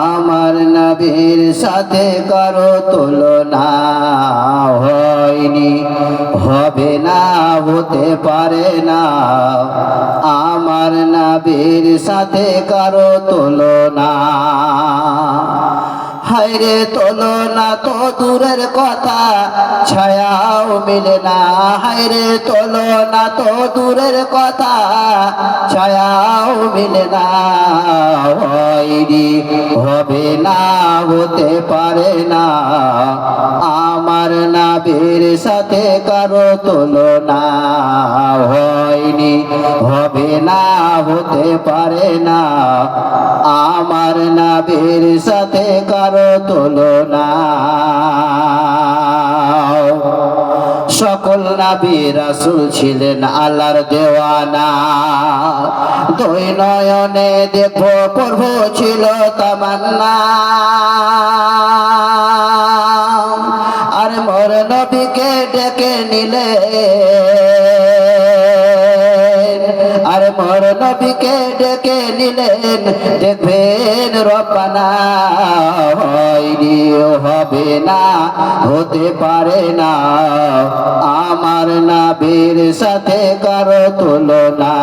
আমার নবীর সাথে কারো তুলনা হয়নি, হবে না, হতে পারে না। আমার নবীর সাথে কারো তুলনা, হায়রে তুলনা তো দূরের কথা, ছায়াও মিলে না। হায়রে তুলনা তো দূরের কথা, ছায়াও মিলে না। হয়নি, হবে না, হতে পারে না। আমার নবীর সাথে কারো তুলনা হয়নি, হবে না, হতে পারে না। আমার নবীর সাথে কারো তুলনা। সকল নবী রাসূল ছিলেন আল্লাহর দেওয়ানা, দুই নয়নে দেখো প্রভু ছিল তামান্না। আর মোর নবীকে ডেকে নিলে, আর মোর নবীকে ডেকে নিলেন, দেখবেন রব্বানা। হয়নি, হবে না, হতে পারে না। আমার নবীর সাথে কারো তুলনা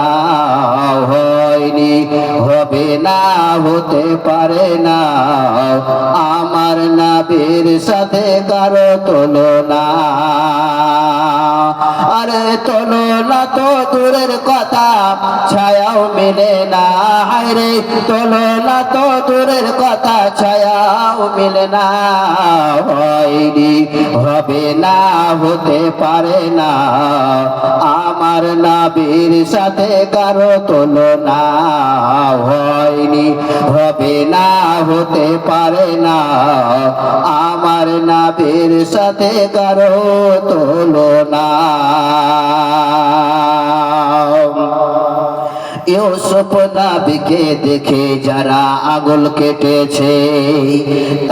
হয়নি, হবে না, হতে পারে না। আমার নবীর সাথে কারো তুলনা। আরে তুলনা তো দূরের কথা, ছায়াও মিলে না। হায়রে তুলনা তো দূরের কথা, ছায়াও মিলে না। হয়নি, হবে না, হতে পারে না। আমার নবীর সাথে কারো তুলনা হয়নি, হবে না, হতে পারে না। আমার নবীর সাথে কারো তুলনা। ইউসুফ নবীকে দেখে যারা আঙুল কেটেছে,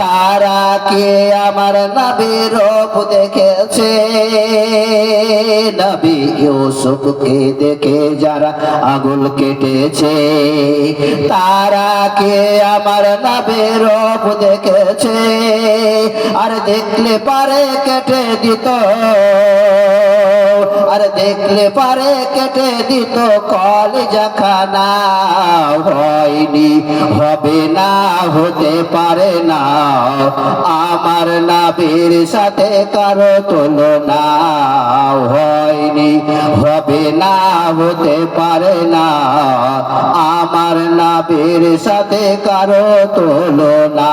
তারা কে আমার নবীর রূপ দেখেছে। নবী ইউসুফকে দেখে যারা আঙুল কেটেছে, তারা কে আমার নবীর রূপ দেখেছে। আর দেখলে পারে কেটে দিত, আর দেখলে পারে কেটে দিত কলিজা খানা। হয়নি, হবে না, হতে পারে না। আমার নবীর সাথে কারো তুলনা হয়নি, হবে না, হতে পারে না। আমার নবীর সাথে কারো তুলনা।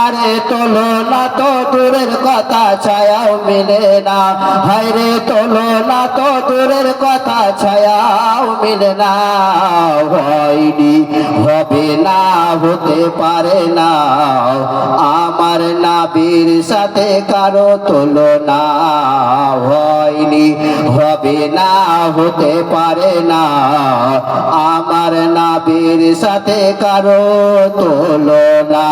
আরে তুলনা তো দূরের কথা, ছায়াও মিলে না। হায়রে তুলনা তো দূরের কথা, ছায়াও মিলে না। হয়নি, হবে না, হতে পারে না। আমার নবীর সাথে কারো তুলনা হয়নি, হবে না, হতে পারে না। আমার নবীর সাথে কারো তুলনা।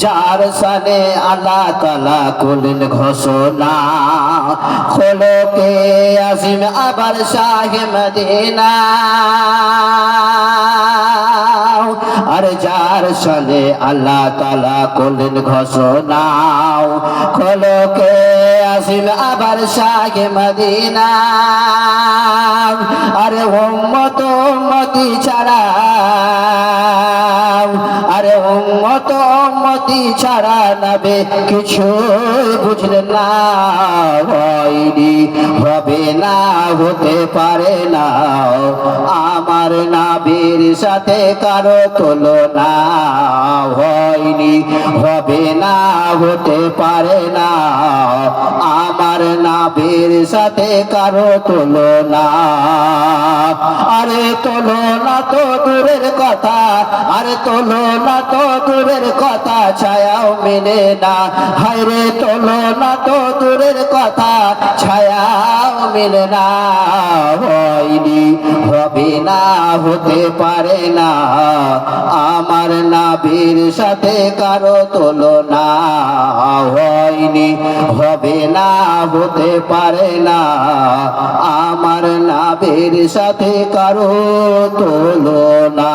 যার সানে আল্লাহ তাআলা করলেন ঘোষণা, খোলকে আজিম আবার শাহে মদিনা। আর যার সানে আল্লাহ তাআলা করলেন ঘোষণা, খোলকে আজিম আবার শাহে মদিনা। আরে উম্মত উম্মতি ছাড়া, আরে উম্মত উম্মতি ছাড়া নবী কিছু বুঝলেন না। হয়নি, হবে না, হতে পারে না। আমার নবীর সাথে কারো তুলনা হয়নি, হবে না, হতে পারে না। আমার নবীর সাথে কারো তুলনা। আরে তুলনা তো দূরের কথা, আরে তুলনা তো দূরের কথা, ছায়াও মিলে না। হায়রে তুলনা তো দূরের কথা, ছায়াও মিলে না। হয়নি, হবে না, হতে পারে না, আমার নবীর সাথে কারো তুলনা হয়নি, হবে না, হতে পারে না, আমার নবীর সাথে কারো তুলনা।